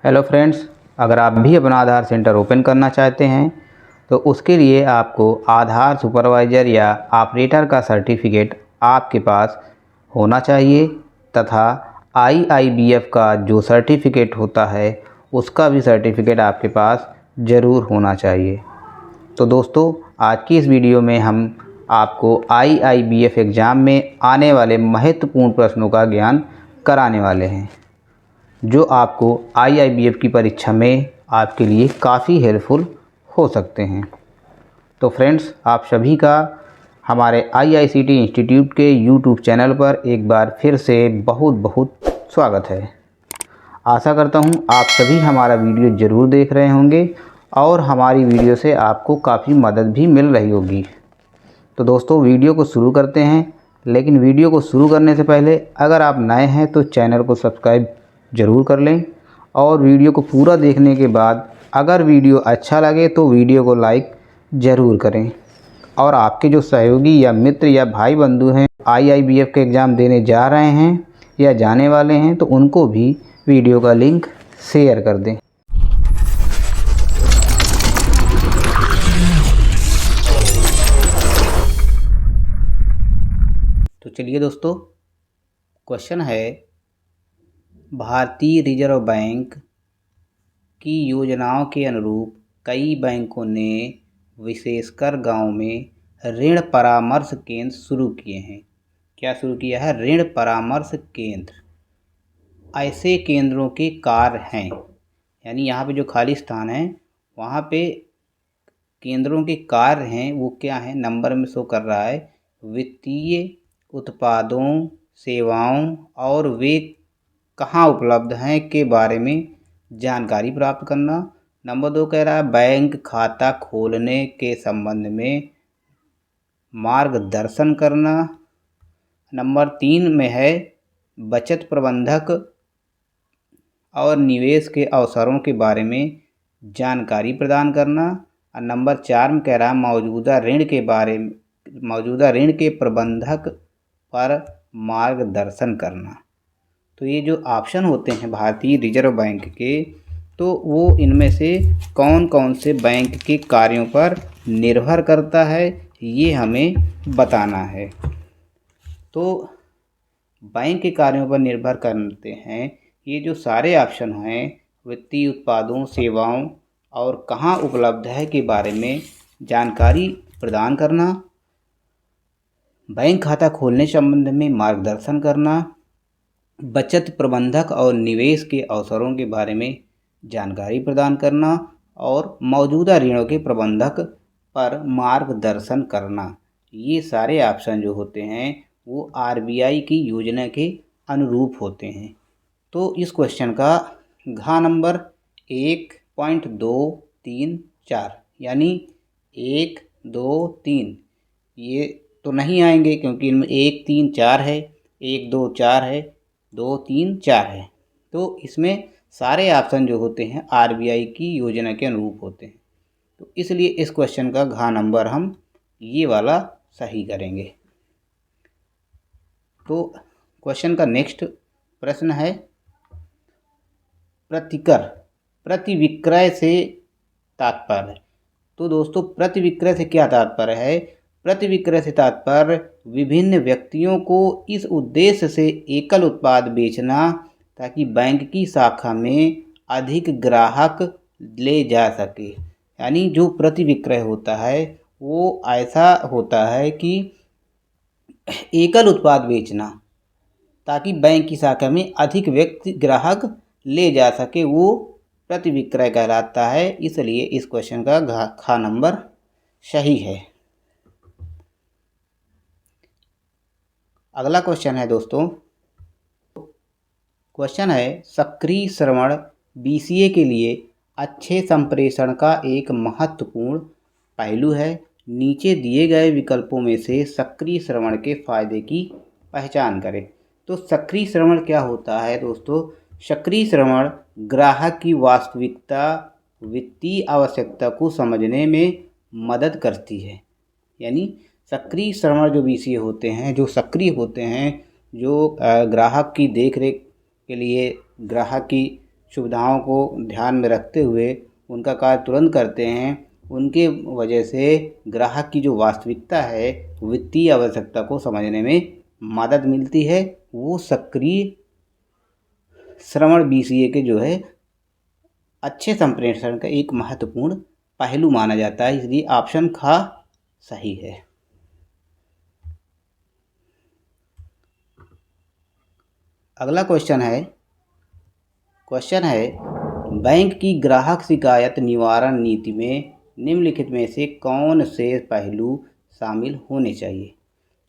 Hello friends, अगर आप भी अपना आधार सेंटर ओपन करना चाहते हैं तो उसके लिए आपको आधार सुपरवाइज़र या ऑपरेटर का सर्टिफिकेट आपके पास होना चाहिए तथा आईआईबीएफ का जो सर्टिफिकेट होता है उसका भी सर्टिफिकेट आपके पास ज़रूर होना चाहिए। तो दोस्तों, आज की इस वीडियो में हम आपको आईआईबीएफ एग्ज़ाम में आने वाले महत्वपूर्ण प्रश्नों का ज्ञान कराने वाले हैं, जो आपको आईआईबीएफ की परीक्षा में आपके लिए काफ़ी हेल्पफुल हो सकते हैं। तो फ्रेंड्स, आप सभी का हमारे आईआईसीटी इंस्टीट्यूट के यूट्यूब चैनल पर एक बार फिर से बहुत बहुत स्वागत है। आशा करता हूं आप सभी हमारा वीडियो ज़रूर देख रहे होंगे और हमारी वीडियो से आपको काफ़ी मदद भी मिल रही होगी। तो दोस्तों, वीडियो को शुरू करते हैं, लेकिन वीडियो को शुरू करने से पहले अगर आप नए हैं तो चैनल को सब्सक्राइब ज़रूर कर लें और वीडियो को पूरा देखने के बाद अगर वीडियो अच्छा लगे तो वीडियो को लाइक ज़रूर करें। और आपके जो सहयोगी या मित्र या भाई बंधु हैं आईआईबीएफ के एग्ज़ाम देने जा रहे हैं या जाने वाले हैं तो उनको भी वीडियो का लिंक शेयर कर दें। तो चलिए दोस्तों, क्वेश्चन है, भारतीय रिजर्व बैंक की योजनाओं के अनुरूप कई बैंकों ने विशेषकर गांव में ऋण परामर्श केंद्र शुरू किए हैं। क्या शुरू किया है? ऋण परामर्श केंद्र। ऐसे केंद्रों के कार्य हैं, यानी यहाँ पे जो खाली स्थान है वहाँ पे केंद्रों के कार्य हैं, वो क्या हैं? नंबर में शो कर रहा है, वित्तीय उत्पादों, सेवाओं और वे कहाँ उपलब्ध हैं के बारे में जानकारी प्राप्त करना। नंबर 2 कह रहा है बैंक खाता खोलने के संबंध में मार्गदर्शन करना। नंबर 3 में है बचत प्रबंधक और निवेश के अवसरों के बारे में जानकारी प्रदान करना। और नंबर 4 में कह रहा है मौजूदा ऋण के प्रबंधक पर मार्गदर्शन करना। तो ये जो ऑप्शन होते हैं भारतीय रिजर्व बैंक के, तो वो इनमें से कौन कौन से बैंक के कार्यों पर निर्भर करता है ये हमें बताना है। तो बैंक के कार्यों पर निर्भर करते हैं ये जो सारे ऑप्शन हैं, वित्तीय उत्पादों, सेवाओं और कहाँ उपलब्ध है के बारे में जानकारी प्रदान करना, बैंक खाता खोलने संबंध में मार्गदर्शन करना, बचत प्रबंधक और निवेश के अवसरों के बारे में जानकारी प्रदान करना और मौजूदा ऋणों के प्रबंधक पर मार्गदर्शन करना। ये सारे ऑप्शन जो होते हैं वो आरबीआई की योजना के अनुरूप होते हैं। तो इस क्वेश्चन का घ नंबर 1.234 यानी 1, 2, 3 ये तो नहीं आएंगे क्योंकि इनमें 1, 3, 4 है, 1, 2, 4 है, 2, 3, 4 है। तो इसमें सारे ऑप्शन जो होते हैं आरबीआई की योजना के अनुरूप होते हैं। तो इसलिए इस क्वेश्चन का घ नंबर हम ये वाला सही करेंगे। तो क्वेश्चन का नेक्स्ट प्रश्न है, प्रतिविक्रय से तात्पर्य। तो दोस्तों, प्रतिविक्रय से क्या तात्पर्य है? प्रतिविक्रय से तात्पर्य विभिन्न व्यक्तियों को इस उद्देश्य से एकल उत्पाद बेचना ताकि बैंक की शाखा में अधिक ग्राहक ले जा सके। यानी जो प्रतिविक्रय होता है वो ऐसा होता है कि एकल उत्पाद बेचना ताकि बैंक की शाखा में अधिक व्यक्ति ग्राहक ले जा सके, वो प्रतिविक्रय कहलाता है। इसलिए इस क्वेश्चन का ख नंबर सही है। अगला क्वेश्चन है दोस्तों, क्वेश्चन है, सक्रिय श्रवण बीसीए के लिए अच्छे संप्रेषण का एक महत्वपूर्ण पहलू है। नीचे दिए गए विकल्पों में से सक्रिय श्रवण के फायदे की पहचान करें। तो सक्रिय श्रवण क्या होता है दोस्तों? सक्रिय श्रवण ग्राहक की वास्तविकता वित्तीय आवश्यकता को समझने में मदद करती है। यानी सक्रिय श्रवण जो बीसीए होते हैं, जो सक्रिय होते हैं, जो ग्राहक की देखरेख के लिए, ग्राहक की सुविधाओं को ध्यान में रखते हुए उनका कार्य तुरंत करते हैं, उनके वजह से ग्राहक की जो वास्तविकता है, वित्तीय आवश्यकता को समझने में मदद मिलती है। वो सक्रिय श्रवण BCA के जो है अच्छे संप्रेषण का एक महत्वपूर्ण पहलू माना जाता है, इसलिए ऑप्शन ख सही है। अगला क्वेश्चन है बैंक की ग्राहक शिकायत निवारण नीति में निम्नलिखित में से कौन से पहलू शामिल होने चाहिए।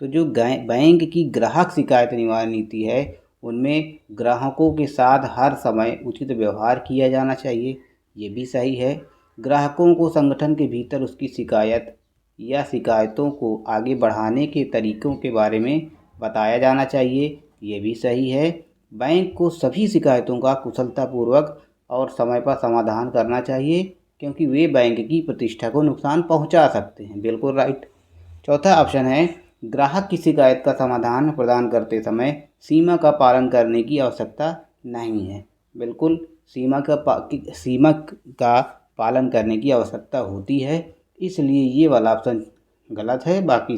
तो जो बैंक की ग्राहक शिकायत निवारण नीति है, उनमें ग्राहकों के साथ हर समय उचित व्यवहार किया जाना चाहिए, ये भी सही है। ग्राहकों को संगठन के भीतर उसकी शिकायत या शिकायतों को आगे बढ़ाने के तरीकों के बारे में बताया जाना चाहिए, ये भी सही है। बैंक को सभी शिकायतों का कुशलतापूर्वक और समय पर समाधान करना चाहिए, क्योंकि वे बैंक की प्रतिष्ठा को नुकसान पहुंचा सकते हैं, बिल्कुल राइट। चौथा ऑप्शन है ग्राहक की शिकायत का समाधान प्रदान करते समय सीमा का पालन करने की आवश्यकता नहीं है, बिल्कुल सीमा का पालन करने की आवश्यकता होती है, इसलिए ये वाला ऑप्शन गलत है, बाकी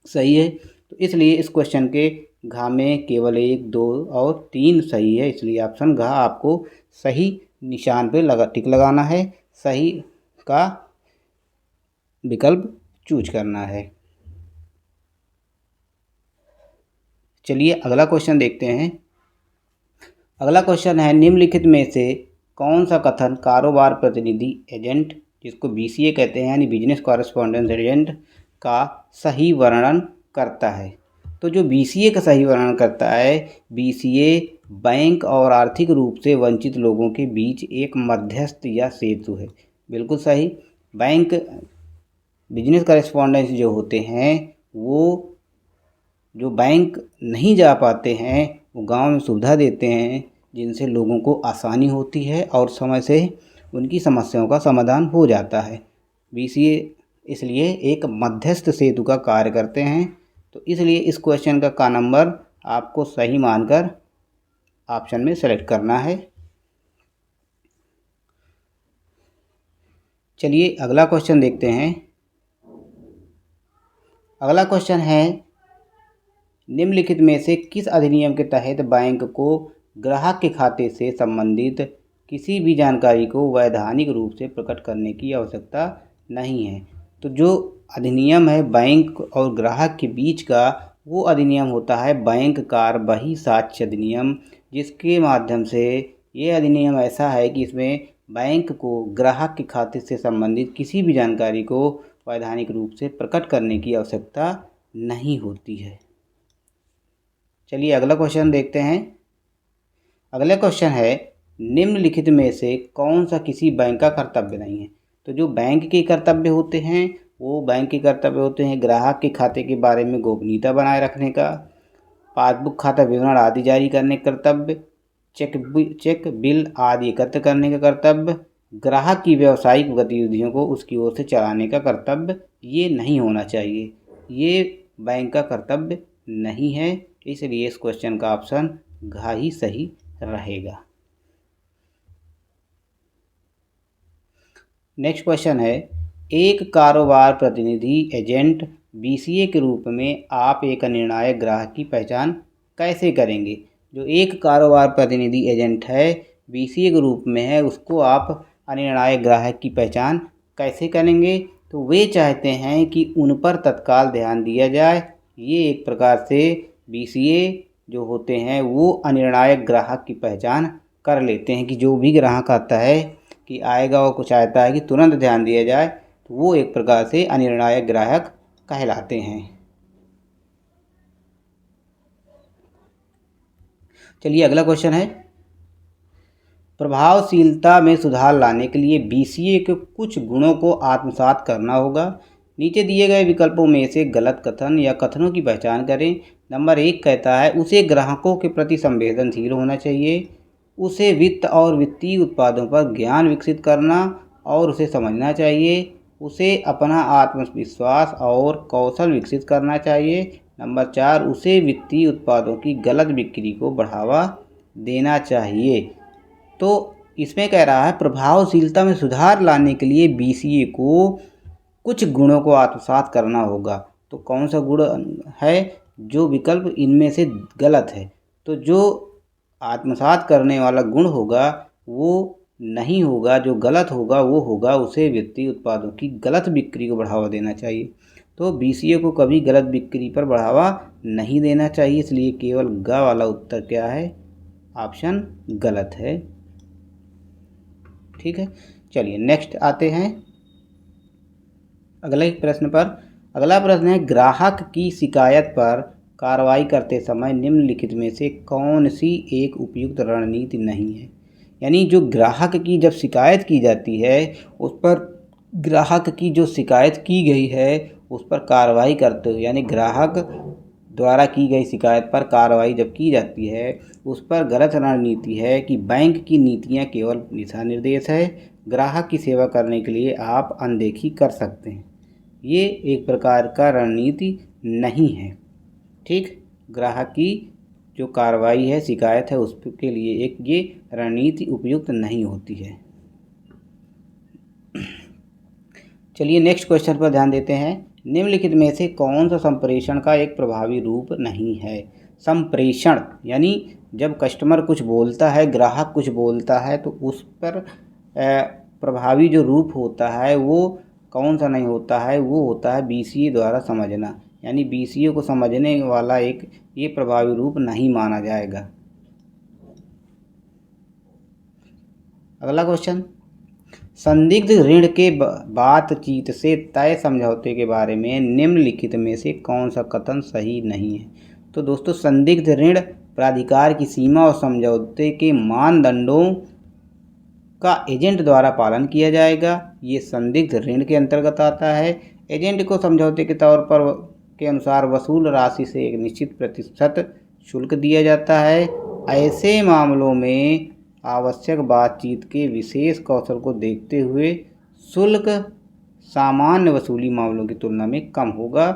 सही है। तो इसलिए इस क्वेश्चन के घ में केवल 1, 2 और 3 सही है, इसलिए ऑप्शन घ आपको सही निशान पे टिक लगाना है, सही का विकल्प चूज करना है। चलिए अगला क्वेश्चन देखते हैं। अगला क्वेश्चन है निम्नलिखित में से कौन सा कथन कारोबार प्रतिनिधि एजेंट, जिसको BCA कहते हैं यानी बिजनेस कॉरेस्पॉन्डेंस एजेंट, का सही वर्णन करता है। तो जो BCA का सही वर्णन करता है, BCA बैंक और आर्थिक रूप से वंचित लोगों के बीच एक मध्यस्थ या सेतु है, बिल्कुल सही। बैंक बिजनेस कॉरेस्पॉन्डेंस जो होते हैं, वो जो बैंक नहीं जा पाते हैं, वो गांव में सुविधा देते हैं, जिनसे लोगों को आसानी होती है और समय से उनकी समस्याओं का समाधान हो जाता है। BCA इसलिए एक मध्यस्थ सेतु का कार्य करते हैं। तो इसलिए इस क्वेश्चन का नंबर आपको सही मानकर ऑप्शन में सेलेक्ट करना है। चलिए अगला क्वेश्चन देखते हैं। अगला क्वेश्चन है निम्नलिखित में से किस अधिनियम के तहत बैंक को ग्राहक के खाते से संबंधित किसी भी जानकारी को वैधानिक रूप से प्रकट करने की आवश्यकता नहीं है। तो जो अधिनियम है बैंक और ग्राहक के बीच का, वो अधिनियम होता है बैंक कार्य बही साक्ष्य अधिनियम, जिसके माध्यम से ये अधिनियम ऐसा है कि इसमें बैंक को ग्राहक के खाते से संबंधित किसी भी जानकारी को वैधानिक रूप से प्रकट करने की आवश्यकता नहीं होती है। चलिए अगला क्वेश्चन देखते हैं। अगला क्वेश्चन है निम्नलिखित में से कौन सा किसी बैंक का कर्तव्य नहीं है। तो जो बैंक के कर्तव्य होते हैं, वो बैंक के कर्तव्य होते हैं ग्राहक के खाते के बारे में गोपनीयता बनाए रखने का, पासबुक खाता विवरण आदि जारी करने का कर्तव्य, चेक बिल आदि एकत्र करने का कर्तव्य, ग्राहक की व्यावसायिक गतिविधियों को उसकी ओर से चलाने का कर्तव्य, ये नहीं होना चाहिए, ये बैंक का कर्तव्य नहीं है, इसलिए इस क्वेश्चन का ऑप्शन घ ही सही रहेगा। नेक्स्ट क्वेश्चन है एक कारोबार प्रतिनिधि एजेंट BCA के रूप में आप एक निर्णायक ग्राहक की पहचान कैसे करेंगे। जो एक कारोबार प्रतिनिधि एजेंट है BCA के रूप में है, उसको आप अनिर्णायक ग्राहक की पहचान कैसे करेंगे। तो वे चाहते हैं कि उन पर तत्काल ध्यान दिया जाए। ये एक प्रकार से BCA जो होते हैं वो अनिर्णायक ग्राहक की पहचान कर लेते हैं कि जो भी ग्राहक आता है कि आएगा वो कुछ चाहता है कि तुरंत ध्यान दिया जाए, तो वो एक प्रकार से अनिर्णायक ग्राहक कहलाते हैं। चलिए अगला क्वेश्चन है प्रभावशीलता में सुधार लाने के लिए BCA के कुछ गुणों को आत्मसात करना होगा। नीचे दिए गए विकल्पों में से गलत कथन या कथनों की पहचान करें। नंबर 1 कहता है उसे ग्राहकों के प्रति संवेदनशील होना चाहिए, उसे वित्त और वित्तीय उत्पादों पर ज्ञान विकसित करना और उसे समझना चाहिए, उसे अपना आत्मविश्वास और कौशल विकसित करना चाहिए। नंबर 4 उसे वित्तीय उत्पादों की गलत बिक्री को बढ़ावा देना चाहिए। तो इसमें कह रहा है प्रभावशीलता में सुधार लाने के लिए BCA को कुछ गुणों को आत्मसात करना होगा। तो कौन सा गुण है? जो विकल्प इनमें से गलत है। तो जो आत्मसात करने वाला गुण होगा वो नहीं होगा, जो गलत होगा वो होगा उसे वित्तीय उत्पादों की गलत बिक्री को बढ़ावा देना चाहिए। तो BCA को कभी गलत बिक्री पर बढ़ावा नहीं देना चाहिए, इसलिए केवल ग वाला उत्तर क्या है? ऑप्शन गलत है। ठीक है, चलिए नेक्स्ट आते हैं अगले प्रश्न पर। अगला प्रश्न है ग्राहक की शिकायत पर कार्रवाई करते समय निम्नलिखित में से कौन सी एक उपयुक्त रणनीति नहीं है? यानी जो ग्राहक की जब शिकायत की जाती है उस पर ग्राहक की जो शिकायत की गई है उस पर कार्रवाई करते हुए, यानी ग्राहक द्वारा की गई शिकायत पर कार्रवाई जब की जाती है उस पर गलत रणनीति है कि बैंक की नीतियां केवल दिशा निर्देश है, ग्राहक की सेवा करने के लिए आप अनदेखी कर सकते हैं। ये एक प्रकार का रणनीति नहीं है। ठीक, ग्राहक की जो कार्रवाई है, शिकायत है, उसके लिए एक ये रणनीति उपयुक्त नहीं होती है। चलिए नेक्स्ट क्वेश्चन पर ध्यान देते हैं। निम्नलिखित में से कौन सा संप्रेषण का एक प्रभावी रूप नहीं है? संप्रेषण यानी जब कस्टमर कुछ बोलता है, ग्राहक कुछ बोलता है, तो उस पर प्रभावी जो रूप होता है वो कौन सा नहीं होता है? वो होता है BCA द्वारा समझना, यानी BCA को समझने वाला एक ये प्रभावी रूप नहीं माना जाएगा। अगला क्वेश्चन, संदिग्ध ऋण के बातचीत से तय समझौते के बारे में निम्नलिखित में से कौन सा कथन सही नहीं है? तो दोस्तों संदिग्ध ऋण प्राधिकार की सीमा और समझौते के मानदंडों का एजेंट द्वारा पालन किया जाएगा। ये संदिग्ध ऋण के अंतर्गत आता है। एजेंट को समझौते के तौर पर के अनुसार वसूल राशि से एक निश्चित प्रतिशत शुल्क दिया जाता है। ऐसे मामलों में आवश्यक बातचीत के विशेष कौशल को देखते हुए शुल्क सामान्य वसूली मामलों की तुलना में कम होगा।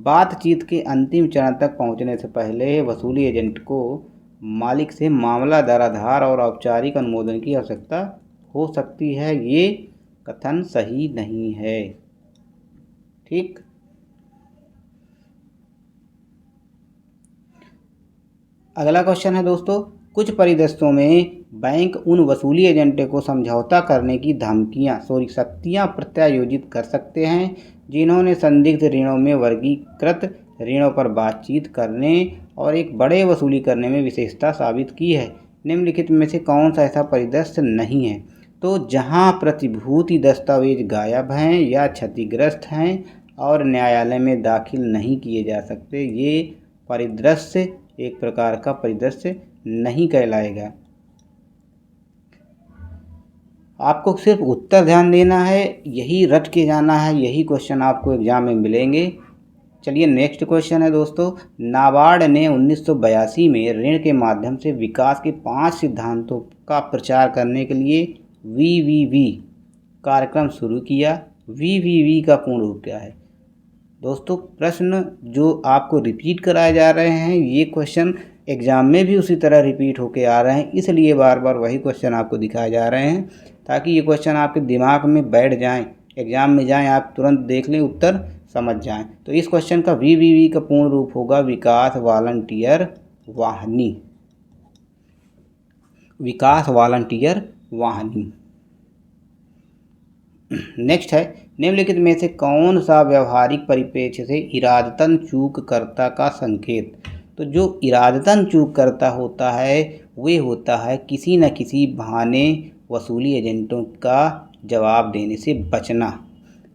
बातचीत के अंतिम चरण तक पहुंचने से पहले वसूली एजेंट को मालिक से मामला धराधार और औपचारिक अनुमोदन की आवश्यकता हो सकती है। ये कथन सही नहीं है। ठीक, अगला क्वेश्चन है दोस्तों, कुछ परिदृश्यों में बैंक उन वसूली एजेंटों को समझौता करने की शक्तियाँ प्रत्यायोजित कर सकते हैं जिन्होंने संदिग्ध ऋणों में वर्गीकृत ऋणों पर बातचीत करने और एक बड़े वसूली करने में विशेषता साबित की है। निम्नलिखित में से कौन सा ऐसा परिदृश्य नहीं है? तो जहां प्रतिभूति दस्तावेज गायब हैं या क्षतिग्रस्त हैं और न्यायालय में दाखिल नहीं किए जा सकते, ये परिदृश्य एक प्रकार का परिदृश्य नहीं कहलाएगा। आपको सिर्फ उत्तर ध्यान देना है, यही रट के जाना है, यही क्वेश्चन आपको एग्जाम में मिलेंगे। चलिए नेक्स्ट क्वेश्चन है दोस्तों, नाबार्ड ने 1982 में ऋण के माध्यम से विकास के 5 सिद्धांतों का प्रचार करने के लिए VVV कार्यक्रम शुरू किया। VVV का पूर्ण रूप क्या है? दोस्तों प्रश्न जो आपको रिपीट कराए जा रहे हैं, ये क्वेश्चन एग्ज़ाम में भी उसी तरह रिपीट होके आ रहे हैं, इसलिए बार बार वही क्वेश्चन आपको दिखाए जा रहे हैं ताकि ये क्वेश्चन आपके दिमाग में बैठ जाएं, एग्ज़ाम में जाएं, आप तुरंत देख लें, उत्तर समझ जाएं। तो इस क्वेश्चन का VVV का पूर्ण रूप होगा विकास वॉलंटियर वाहिनी। विकास वॉलंटियर वाहिनी। नेक्स्ट है, निम्नलिखित में से कौन सा व्यवहारिक परिप्रेक्ष्य से इरादतन चूककर्ता का संकेत? तो जो इरादतन चूककर्ता होता है वे होता है किसी न किसी बहाने वसूली एजेंटों का जवाब देने से बचना।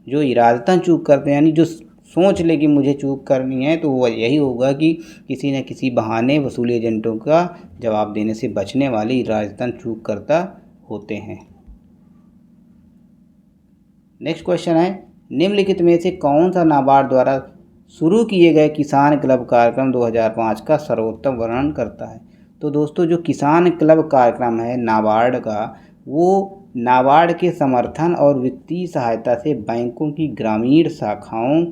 जो इरादतन चूक करते हैं यानी जो सोच ले कि मुझे चूक करनी है, तो वो यही होगा कि किसी न किसी बहाने वसूली एजेंटों का जवाब देने से बचने वाले इरादतन चूककर्ता होते हैं। नेक्स्ट क्वेश्चन है, निम्नलिखित में से कौन सा नाबार्ड द्वारा शुरू किए गए किसान क्लब कार्यक्रम 2005 का सर्वोत्तम वर्णन करता है? तो दोस्तों जो किसान क्लब कार्यक्रम है नाबार्ड का, वो नाबार्ड के समर्थन और वित्तीय सहायता से बैंकों की ग्रामीण शाखाओं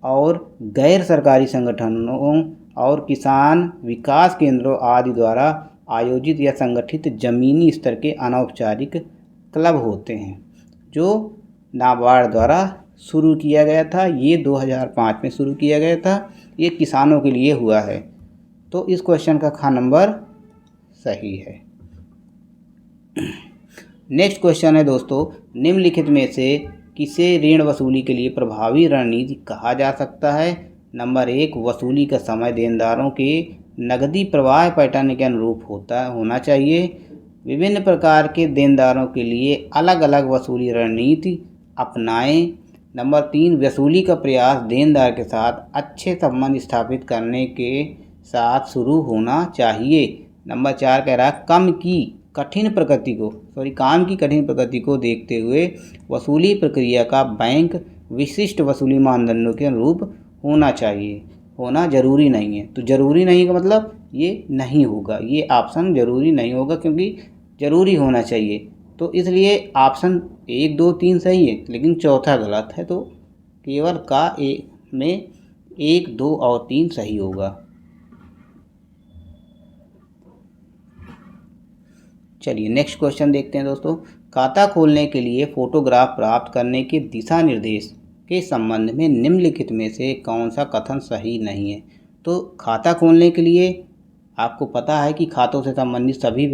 और गैर सरकारी संगठनों और किसान विकास केंद्रों आदि द्वारा आयोजित या संगठित ज़मीनी स्तर के अनौपचारिक क्लब होते हैं, जो नाबार्ड द्वारा शुरू किया गया था। ये 2005 में शुरू किया गया था। ये किसानों के लिए हुआ है। तो इस क्वेश्चन का ख नंबर सही है। नेक्स्ट क्वेश्चन है दोस्तों, निम्नलिखित में से किसे ऋण वसूली के लिए प्रभावी रणनीति कहा जा सकता है? नंबर 1, वसूली का समय देनदारों के नकदी प्रवाह पैटर्न के अनुरूप होना चाहिए। विभिन्न प्रकार के देनदारों के लिए अलग अलग वसूली रणनीति अपनाएं। नंबर 3, वसूली का प्रयास देनदार के साथ अच्छे संबंध स्थापित करने के साथ शुरू होना चाहिए। नंबर 4 कह रहा है काम की कठिन प्रकृति को देखते हुए वसूली प्रक्रिया का बैंक विशिष्ट वसूली मानदंडों के अनुरूप होना चाहिए। होना जरूरी नहीं है। तो जरूरी नहीं का मतलब ये नहीं होगा, ये ऑप्शन जरूरी नहीं होगा क्योंकि जरूरी होना चाहिए। तो इसलिए ऑप्शन 1, 2, 3 सही है, लेकिन चौथा गलत है। तो केवल का में 1, 2 और 3 सही होगा। चलिए नेक्स्ट क्वेश्चन देखते हैं दोस्तों। खाता खोलने के लिए फोटोग्राफ प्राप्त करने के दिशा निर्देश के संबंध में निम्नलिखित में से कौन सा कथन सही नहीं है? तो खाता खोलने के लिए आपको पता है कि खातों से संबंधित सभी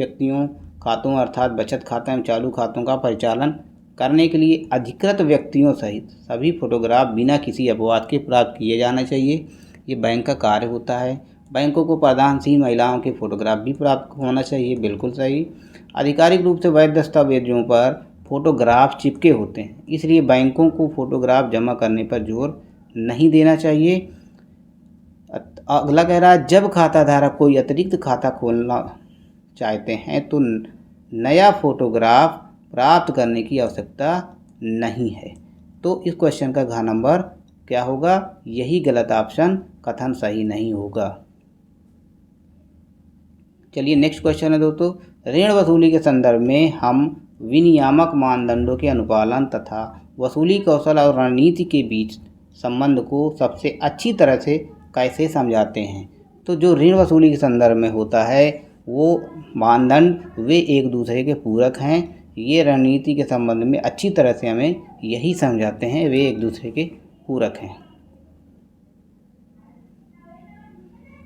खातों अर्थात बचत खाता एवं चालू खातों का परिचालन करने के लिए अधिकृत व्यक्तियों सहित सभी फोटोग्राफ बिना किसी अपवाद के प्राप्त किए जाना चाहिए। ये बैंक का कार्य होता है। बैंकों को प्रदानशील महिलाओं के फोटोग्राफ भी प्राप्त होना चाहिए, बिल्कुल सही। आधिकारिक रूप से वैध दस्तावेजों पर फोटोग्राफ चिपके होते हैं, इसलिए बैंकों को फोटोग्राफ जमा करने पर जोर नहीं देना चाहिए। अगला कह रहा है जब खाता धारक कोई अतिरिक्त खाता खोलना चाहते हैं तो नया फोटोग्राफ प्राप्त करने की आवश्यकता नहीं है। तो इस क्वेश्चन का घ नंबर क्या होगा? यही गलत ऑप्शन, कथन सही नहीं होगा। चलिए नेक्स्ट क्वेश्चन है दोस्तों, ऋण वसूली के संदर्भ में हम विनियामक मानदंडों के अनुपालन तथा वसूली कौशल और रणनीति के बीच संबंध को सबसे अच्छी तरह से कैसे समझाते हैं? तो जो ऋण वसूली के संदर्भ में होता है वो मानदंड वे एक दूसरे के पूरक हैं। ये रणनीति के संबंध में अच्छी तरह से हमें यही समझाते हैं, वे एक दूसरे के पूरक हैं।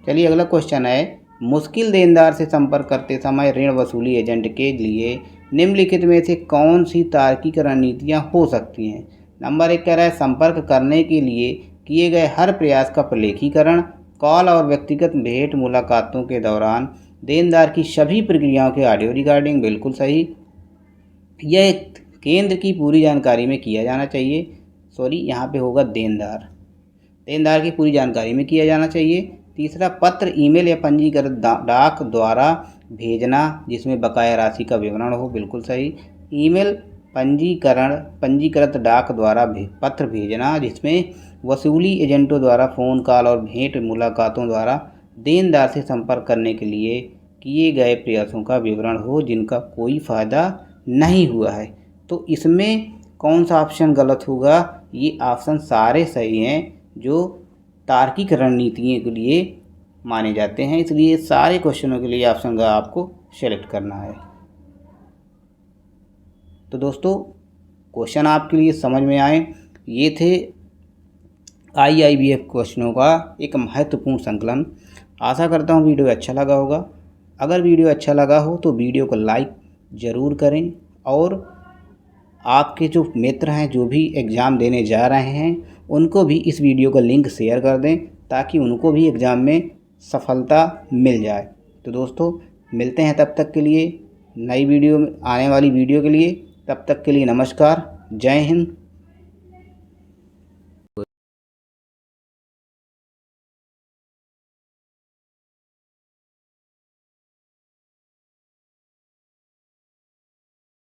चलिए अगला क्वेश्चन है, मुश्किल देनदार से संपर्क करते समय ऋण वसूली एजेंट के लिए निम्नलिखित में से कौन सी तार्किक रणनीतियाँ हो सकती हैं? नंबर 1 कह रहा है संपर्क करने के लिए किए गए हर प्रयास का प्रलेखीकरण, कॉल और व्यक्तिगत भेंट मुलाकातों के दौरान देनदार की सभी प्रक्रियाओं के ऑडियो रिकॉर्डिंग, बिल्कुल सही। यह केंद्र की पूरी जानकारी में किया जाना चाहिए। यहाँ पे होगा देनदार की पूरी जानकारी में किया जाना चाहिए। तीसरा, पत्र, ईमेल या पंजीकृत डाक द्वारा भेजना जिसमें बकाया राशि का विवरण हो, बिल्कुल सही। ईमेल, पंजीकृत डाक द्वारा पत्र भेजना जिसमें वसूली एजेंटों द्वारा फ़ोन कॉल और भेंट मुलाकातों द्वारा देनदार से संपर्क करने के लिए किए गए प्रयासों का विवरण हो जिनका कोई फ़ायदा नहीं हुआ है। तो इसमें कौन सा ऑप्शन गलत होगा? ये ऑप्शन सारे सही हैं जो तार्किक रणनीतियों के लिए माने जाते हैं, इसलिए सारे क्वेश्चनों के लिए ऑप्शन का आपको सेलेक्ट करना है। तो दोस्तों क्वेश्चन आपके लिए समझ में आए, ये थे IIBF क्वेश्चनों का एक महत्वपूर्ण संकलन। आशा करता हूँ वीडियो अच्छा लगा होगा। अगर वीडियो अच्छा लगा हो तो वीडियो को लाइक ज़रूर करें और आपके जो मित्र हैं जो भी एग्ज़ाम देने जा रहे हैं उनको भी इस वीडियो का लिंक शेयर कर दें ताकि उनको भी एग्ज़ाम में सफलता मिल जाए। तो दोस्तों मिलते हैं तब तक के लिए नई वीडियो में, आने वाली वीडियो के लिए। तब तक के लिए नमस्कार, जय हिंद।